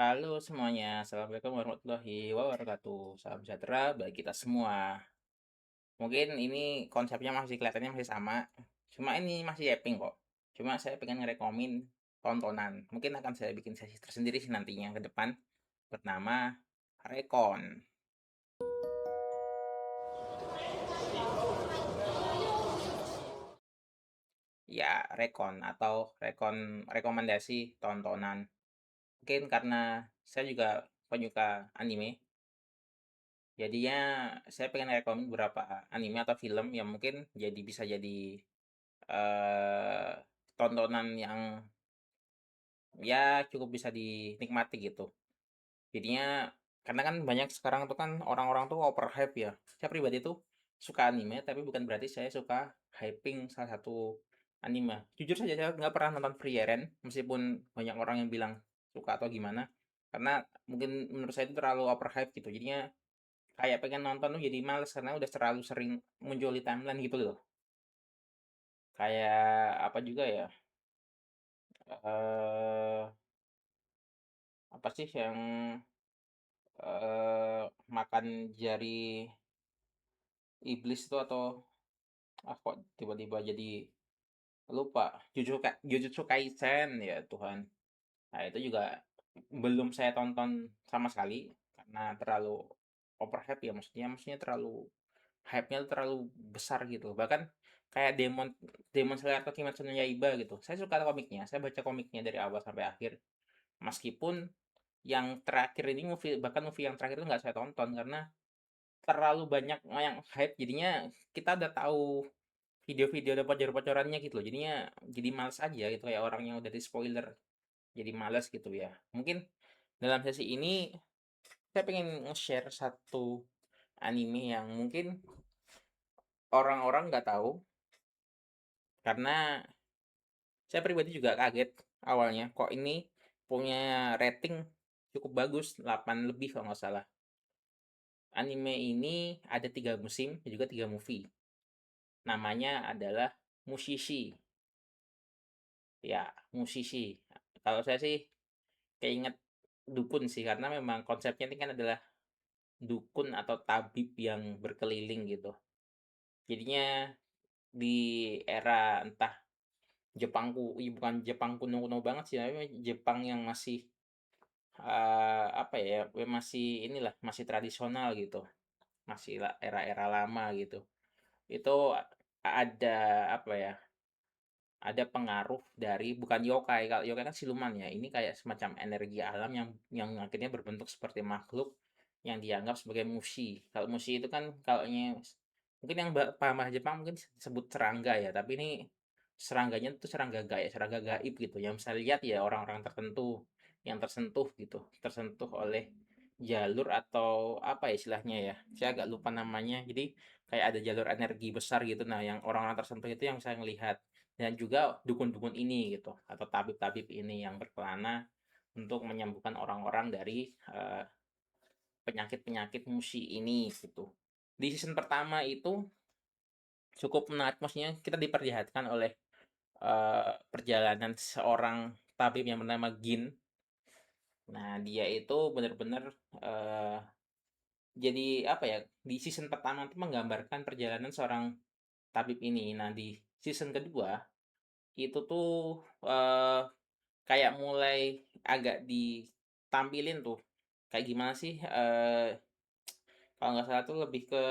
Halo semuanya, Assalamualaikum warahmatullahi wabarakatuh. Salam sejahtera bagi kita semua. Mungkin ini konsepnya masih kelihatannya masih sama, cuma ini masih yaping kok. Cuma saya pengen ngerekomin tontonan. Mungkin akan saya bikin sesi tersendiri sih nantinya ke depan bernama Rekon. Ya, Rekon atau rekomendasi tontonan. Mungkin karena saya juga penyuka anime, jadinya saya pengen rekomen beberapa anime atau film yang mungkin bisa jadi eee, tontonan yang ya cukup bisa dinikmati gitu. Jadinya karena kan banyak sekarang tuh kan orang-orang tuh overhype ya. Saya pribadi tuh suka anime tapi bukan berarti saya suka hyping salah satu anime. Jujur saja saya nggak pernah nonton Frieren meskipun banyak orang yang bilang suka atau gimana. Karena mungkin menurut saya itu terlalu overhype gitu. Jadinya kayak pengen nonton tuh jadi males karena udah terlalu sering muncul di timeline gitu loh. Kayak apa juga ya, eee, apa sih yang, makan jari iblis itu atau kok tiba-tiba jadi lupa, Jujutsu Kaisen, ya Tuhan. Nah, itu juga belum saya tonton sama sekali karena terlalu overhype ya, maksudnya terlalu hype-nya tuh terlalu besar gitu. Bahkan kayak Demon Slayer atau Kimetsu no Yaiba gitu. Saya suka komiknya, saya baca komiknya dari awal sampai akhir. Meskipun yang terakhir ini movie yang terakhir itu nggak saya tonton karena terlalu banyak yang hype, jadinya kita udah tahu video-video ada bocor-bocorannya gitu loh. Jadinya jadi males aja gitu kayak orang yang udah di-spoiler. Jadi males gitu ya. Mungkin dalam sesi ini saya pengen nge-share satu anime yang mungkin orang-orang nggak tahu karena saya pribadi juga kaget awalnya kok ini punya rating cukup bagus, 8 lebih kalau nggak salah. Anime ini ada 3 musim dan juga 3 movie. Namanya adalah Mushishi. Ya, Mushishi. Kalau saya sih keinget dukun sih karena memang konsepnya ini kan adalah dukun atau tabib yang berkeliling gitu. Jadinya di era entah bukan Jepang kuno-kuno banget sih, tapi Jepang yang masih apa ya, masih inilah masih tradisional gitu. Masih era-era lama gitu. Itu ada apa ya, ada pengaruh dari bukan yokai, kalau yokai kan siluman ya, ini kayak semacam energi alam yang akhirnya berbentuk seperti makhluk yang dianggap sebagai mushi. Kalau mushi itu kan kalau mungkin yang paham bahasa Jepang mungkin disebut serangga ya, tapi ini serangganya itu serangga gaib, serangga gaib gitu yang bisa lihat ya orang-orang tertentu yang tersentuh gitu, tersentuh oleh jalur atau apa ya istilahnya ya, saya agak lupa namanya. Jadi kayak ada jalur energi besar gitu, nah yang orang-orang tersentuh itu yang saya ngelihat. Dan juga dukun-dukun ini gitu, atau tabib-tabib ini yang berkelana untuk menyembuhkan orang-orang dari penyakit-penyakit musi ini gitu. Di season pertama itu cukup menarik, maksudnya kita diperlihatkan oleh perjalanan seorang tabib yang bernama Gin. Nah, dia itu benar-benar eh, jadi apa ya, di season pertama itu menggambarkan perjalanan seorang tabib ini. Nah, di season kedua itu tuh kayak mulai agak ditampilin tuh, kayak gimana sih, kalau nggak salah tuh lebih ke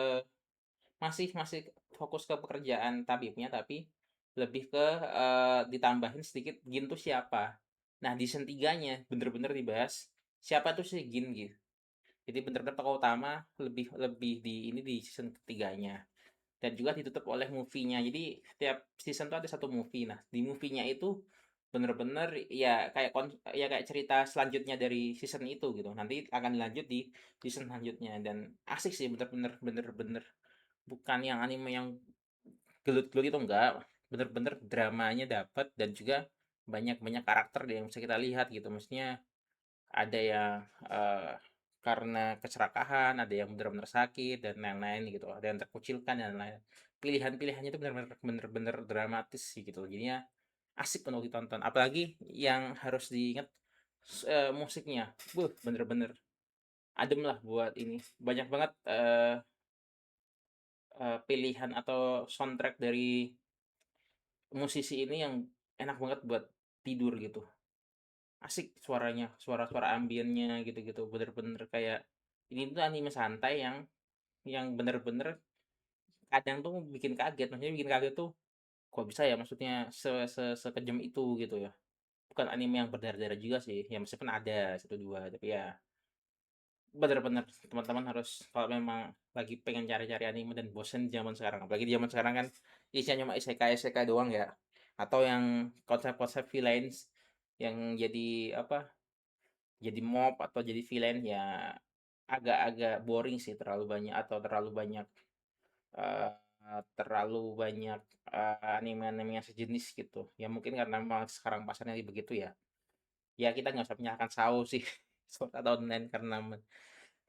masih masih fokus ke pekerjaan tabibnya, tapi lebih ke, ditambahin sedikit Gin tuh siapa. Nah, di season 3-nya bener-bener dibahas siapa tuh si Gin gitu. Jadi bener-bener tokoh utama lebih lebih di season ketiganya. Dan juga ditutup oleh movie-nya. Jadi setiap season tuh ada satu movie. Nah, di movie-nya itu bener-bener ya kayak ya kayak cerita selanjutnya dari season itu gitu. Nanti akan dilanjut di season selanjutnya dan asik sih, bener-bener bener-bener bukan yang anime yang gelut-gelut itu enggak. Bener-bener dramanya dapat dan juga banyak-banyak karakter yang bisa kita lihat gitu. Maksudnya ada yang eh, karena keserakahan, ada yang benar-benar sakit dan lain-lain gitu, ada yang terkucilkan dan lain. Pilihan-pilihannya itu benar-benar benar-benar dramatis sih gitu. Jadinya asik untuk ditonton. Apalagi yang harus diingat musiknya, bener-bener adem lah buat ini. Banyak banget pilihan atau soundtrack dari musisi ini yang enak banget buat tidur gitu. Asik suaranya, suara-suara ambiennya gitu-gitu. Bener-bener kayak ini tuh anime santai yang bener-bener kadang tuh bikin kaget. Maksudnya bikin kaget tuh kok bisa ya, maksudnya sekejam itu gitu ya. Bukan anime yang berdarah-darah juga sih. Ya meskipun ada satu dua, tapi ya bener-bener teman-teman harus kalau memang lagi pengen cari-cari anime dan bosen di zaman sekarang. Apalagi di zaman sekarang kan isinya cuma isekai-isekai doang ya. Atau yang konsep-konsep villains yang jadi apa? Jadi mob atau jadi villain ya agak-agak boring sih, terlalu banyak atau terlalu banyak anime-anime yang sejenis gitu. Ya mungkin karena memang sekarang pasarnya begitu ya. Ya kita nggak usah menyalahkan SAO sih Sword Art Online karena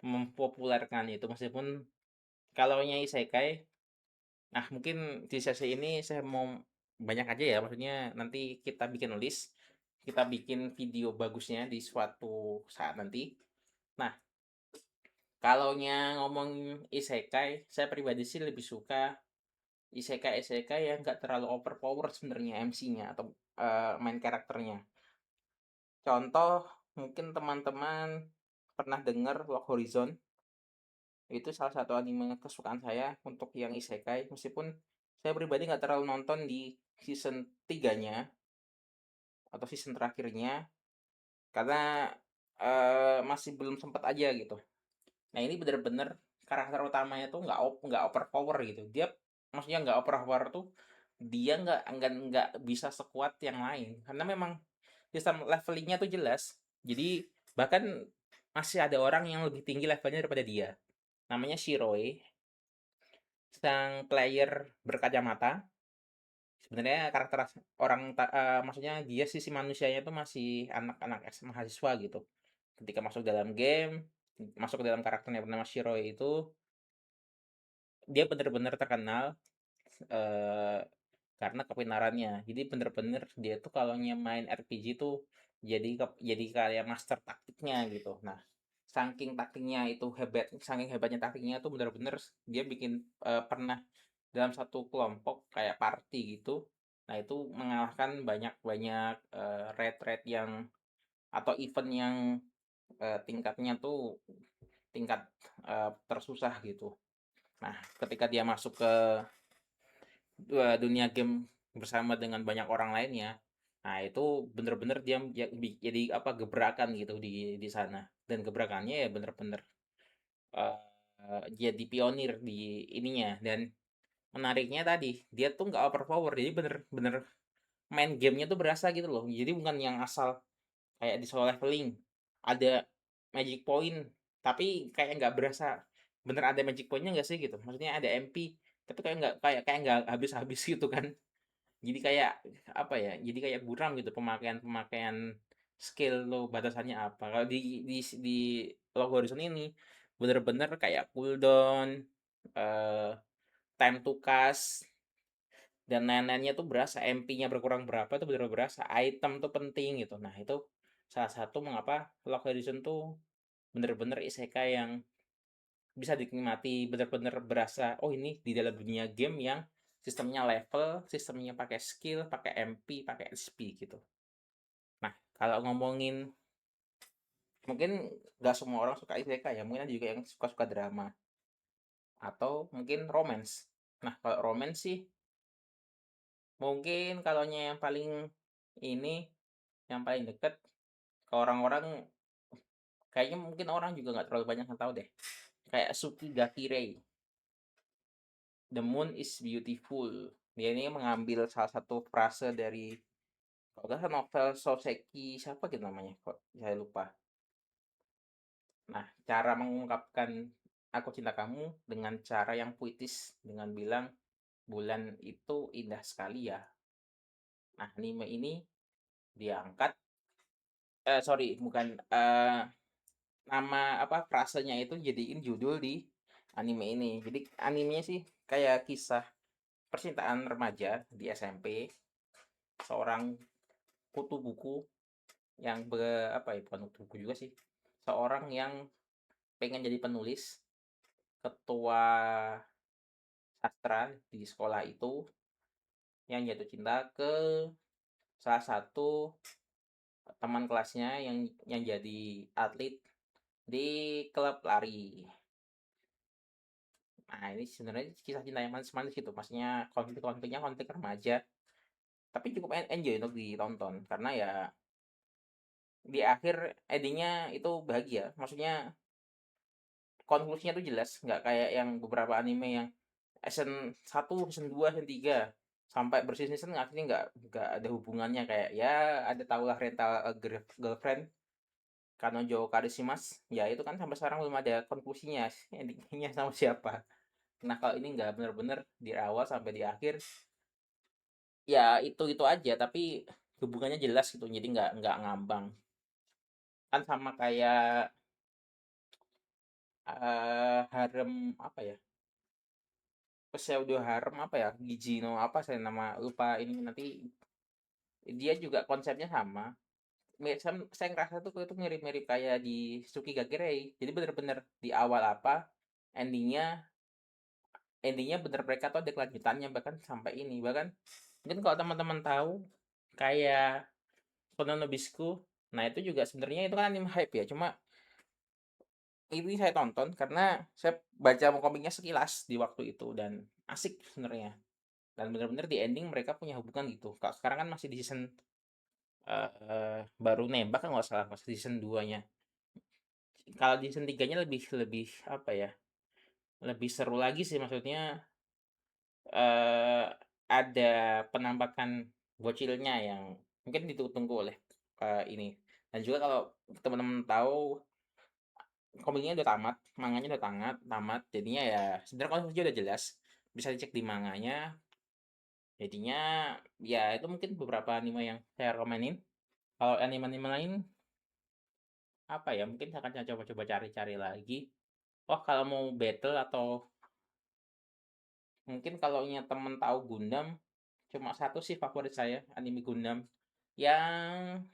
mempopulerkan itu, meskipun kalau nya isekai, nah mungkin di sesi ini saya mau banyak aja ya, maksudnya nanti kita bikin list, kita bikin video bagusnya di suatu saat nanti. Nah, kalau nya ngomong isekai, saya pribadi sih lebih suka isekai-isekai yang nggak terlalu overpower sebenarnya MC-nya atau main karakternya. Contoh, mungkin teman-teman pernah dengar Log Horizon. Itu salah satu anime kesukaan saya untuk yang isekai, meskipun saya pribadi nggak terlalu nonton di season 3-nya atau season terakhirnya karena masih belum sempat aja gitu. Nah, ini bener-bener karakter utamanya tuh nggak overpower gitu. Dia maksudnya nggak overpower tuh dia nggak bisa sekuat yang lain karena memang sistem levelingnya tuh jelas. Jadi bahkan masih ada orang yang lebih tinggi levelnya daripada dia. Namanya Shiroi, sang player berkacamata. Sebenarnya karakter orang maksudnya dia sisi manusianya tuh masih anak-anak mahasiswa gitu. Ketika masuk dalam game, masuk ke dalam karakternya bernama Shiroi itu, dia bener-bener terkenal eh, karena kepintarannya. Jadi bener-bener dia tuh kalau main RPG tuh jadi kayak master taktiknya gitu. Nah, saking hebatnya taktiknya tuh bener-bener dia bikin pernah dalam satu kelompok kayak party gitu. Nah, itu mengalahkan banyak-banyak raid-raid yang atau event yang tingkatnya tuh tingkat tersusah gitu. Nah, ketika dia masuk ke dunia game bersama dengan banyak orang lainnya, nah itu bener-bener dia jadi apa gebrakan gitu di sana, dan gebrakannya ya bener-bener eh, jadi pionir di ininya. Dan menariknya tadi dia tuh nggak overpower, jadi bener-bener main gamenya tuh berasa gitu loh, jadi bukan yang asal kayak di solo leveling ada magic point tapi kayak nggak berasa bener ada magic pointnya nggak sih gitu, maksudnya ada MP tapi kayak nggak habis-habis gitu kan. Jadi kayak apa ya, jadi kayak buram gitu pemakaian skill lo, batasannya apa. Kalau di Log Horizon ini bener-bener kayak cooldown, eh, time to cast, dan lain-lainnya tuh berasa, MP-nya berkurang berapa tuh bener-bener berasa, item tuh penting gitu. Nah, itu salah satu mengapa Log Horizon tuh bener-bener isekai yang bisa dinikmati, bener-bener berasa oh ini di dalam dunia game yang sistemnya level, sistemnya pakai skill, pakai MP, pakai SP gitu. Nah, kalau ngomongin mungkin gak semua orang suka isekai ya, mungkin ada juga yang suka-suka drama atau mungkin romance. Nah, kalau romance sih mungkin kalau yang paling ini, yang paling deket ke orang-orang, kayaknya mungkin orang juga nggak terlalu banyak yang tahu deh. Kayak Tsukigaki Rei, The Moon is Beautiful. Dia ini mengambil salah satu frase dari kalau nggak salah novel Soseki siapa gitu namanya, kok saya lupa. Nah, cara mengungkapkan aku cinta kamu dengan cara yang puitis dengan bilang bulan itu indah sekali ya. Nah, anime ini diangkat sorry bukan nama apa frasenya itu jadiin judul di anime ini. Jadi animenya sih kayak kisah percintaan remaja di SMP, seorang kutu buku yang apa ya, bukan buku juga sih, seorang yang pengen jadi penulis, ketua sastra di sekolah itu yang jatuh cinta ke salah satu teman kelasnya yang jadi atlet di klub lari. Nah, ini sebenarnya kisah cinta yang manis-manis gitu. Maksudnya konflik-konfliknya konflik remaja, tapi cukup enjoy untuk ditonton karena ya di akhir endingnya itu bahagia. Maksudnya konklusinya tuh jelas, nggak kayak yang beberapa anime yang season 1, season 2, season 3 sampai berseason akhirnya nggak ada hubungannya, kayak ya ada tahulah rental girlfriend Kanojo Karishimas, ya itu kan sampai sekarang belum ada konklusinya endingnya sama siapa. Nah kalau ini nggak bener-bener di awal sampai di akhir, ya itu aja tapi hubungannya jelas gitu, jadi nggak ngambang. Kan sama kayak harem apa ya, pseudo harem apa ya, Gijino apa, saya nama lupa ini nanti. Dia juga konsepnya sama. Saya ngerasa tuh itu mirip-mirip kayak di Tsukigakirei. Jadi bener-bener di awal apa, endingnya endingnya bener mereka tuh ada kelanjutannya, bahkan sampai ini. Bahkan mungkin kalau teman-teman tahu kayak Kono no Bisku, nah itu juga sebenarnya itu kan anime hype ya. Cuma ini saya tonton karena saya baca komiknya sekilas di waktu itu dan asik sebenarnya. Dan bener-bener di ending mereka punya hubungan gitu. Kalau sekarang kan masih di season baru nembak kan nggak salah, pas season 2-nya. Kalau di season 3-nya lebih lebih apa ya? Lebih seru lagi sih, maksudnya ada penampakan bocilnya yang mungkin ditunggu-tunggu oleh ini. Dan juga kalau teman-teman tahu komiknya udah tamat, manganya udah tamat, jadinya ya sebenarnya konsepnya udah jelas, bisa dicek di manganya. Jadinya ya itu mungkin beberapa anime yang saya rekomenin. Kalau anime-anime lain apa ya? Mungkin saya akan coba-coba cari-cari lagi. Oh, kalau mau battle atau mungkin kalau temen tahu Gundam, cuma satu sih favorit saya, anime Gundam. Yang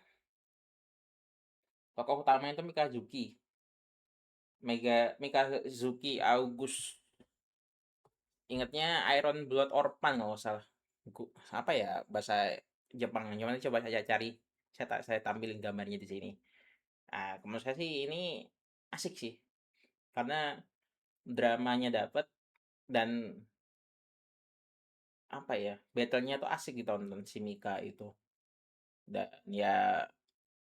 tokoh utamanya itu Mikazuki. Mikazuki August. Ingatnya Iron Blood Orphan kalau nggak salah. Apa ya bahasa Jepang? Gimana coba saya cari. Saya tampilin gambarnya di sini. Nah, menurut saya sih ini asik sih. Karena dramanya dapat dan apa ya, battlenya tuh asik ditonton si Mika itu. Dan ya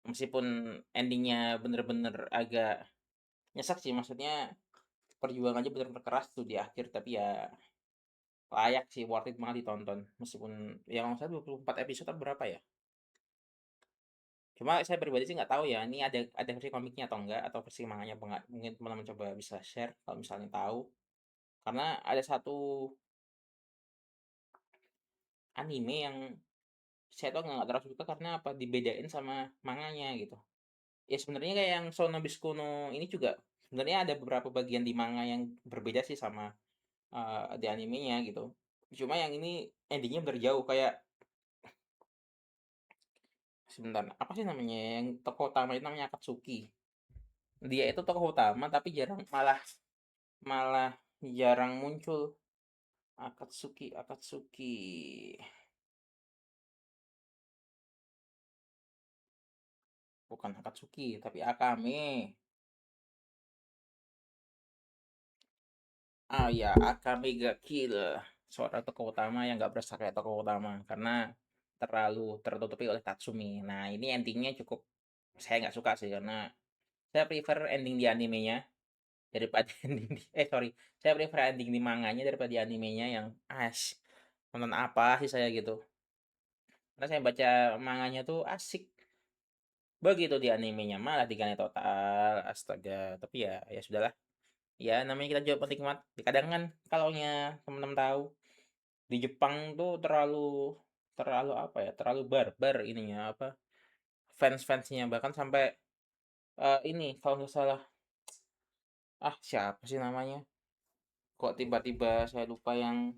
meskipun endingnya bener-bener agak nyesek sih, maksudnya perjuangannya bener-bener keras tuh di akhir, tapi ya layak sih, worth it banget ditonton. Meskipun yang saya 24 episode atau berapa ya. Cuma saya pribadi sih nggak tahu ya, ini ada versi komiknya atau enggak, atau versi manganya apa enggak. Mungkin teman-teman coba bisa share kalau misalnya tahu. Karena ada satu anime yang saya tuh nggak terlalu suka karena apa, dibedain sama manganya gitu. Ya sebenarnya kayak yang Sonobi's Kuno ini juga sebenarnya ada beberapa bagian di manga yang berbeda sih sama di animenya gitu. Cuma yang ini endingnya berjauh kayak, sebentar, apa sih namanya yang tokoh utama itu namanya Akatsuki. Dia itu tokoh utama tapi jarang, malah malah jarang muncul. Akatsuki. Bukan Akatsuki tapi Akame. Ah ya, Akame ga Kill. Seorang tokoh utama yang nggak berasa kayak tokoh utama karena terlalu tertutupi oleh Tatsumi. Nah, ini endingnya cukup saya nggak suka sih karena saya prefer ending di animenya daripada ending di, sorry, saya prefer ending di manganya daripada di animenya yang nonton apa sih saya gitu. Karena saya baca manganya tuh asik, begitu di animenya malah diganti total, astaga. Tapi ya ya sudahlah, ya namanya kita juga penikmat. Kadang kan kalau teman-teman tahu di Jepang tuh terlalu terlalu apa ya, terlalu barbar ininya apa, fans-fansnya, bahkan sampai ini kalau nggak salah, siapa sih namanya, kok tiba-tiba saya lupa, yang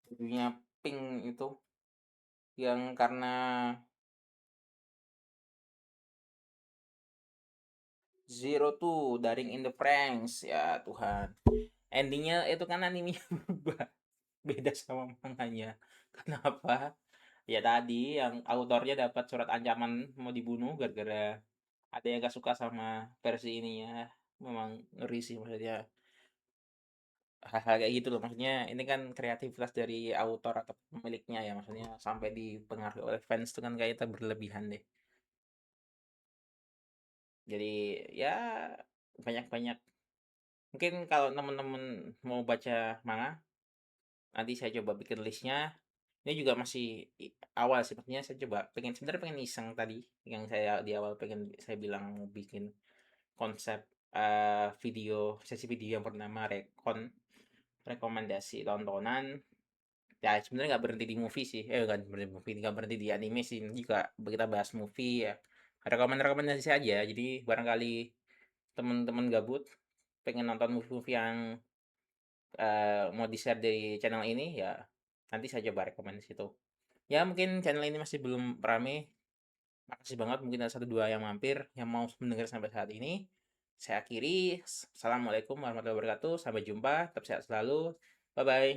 bajunya pink itu, yang karena Zero tuh, Daring in the Franxx. Ya Tuhan. Endingnya itu kan animenya berubah. Beda sama manganya. Kenapa? Ya tadi yang autornya dapat surat ancaman mau dibunuh gara-gara ada yang gak suka sama versi ininya. Memang ngeri sih maksudnya. Hal-hal kayak gitu loh. Maksudnya ini kan kreativitas dari autor atau pemiliknya ya. Maksudnya sampai dipengaruhi oleh fans itu kan kayaknya berlebihan deh. Jadi ya banyak-banyak. Mungkin kalau temen-temen mau baca manga, nanti saya coba bikin listnya. Ini juga masih awal sih, maksudnya saya coba pengen sebenarnya pengen iseng tadi yang saya di awal pengen saya bilang mau bikin konsep video sesi video yang bernama Rekon, rekomendasi tontonan. Ya sebenarnya nggak berhenti di movie sih, nggak berhenti di movie, nggak berhenti di anime sih. Ini juga kita bahas movie ya. Rekomendasi saja. Jadi barangkali teman-teman gabut pengen nonton movie-movie yang mau di-share di channel ini ya, nanti saya coba rekomendasi itu. Ya mungkin channel ini masih belum rame. Makasih banget mungkin ada satu dua yang mampir yang mau mendengar sampai saat ini. Saya akhiri. Assalamualaikum warahmatullahi wabarakatuh. Sampai jumpa. Tetap sehat selalu. Bye bye.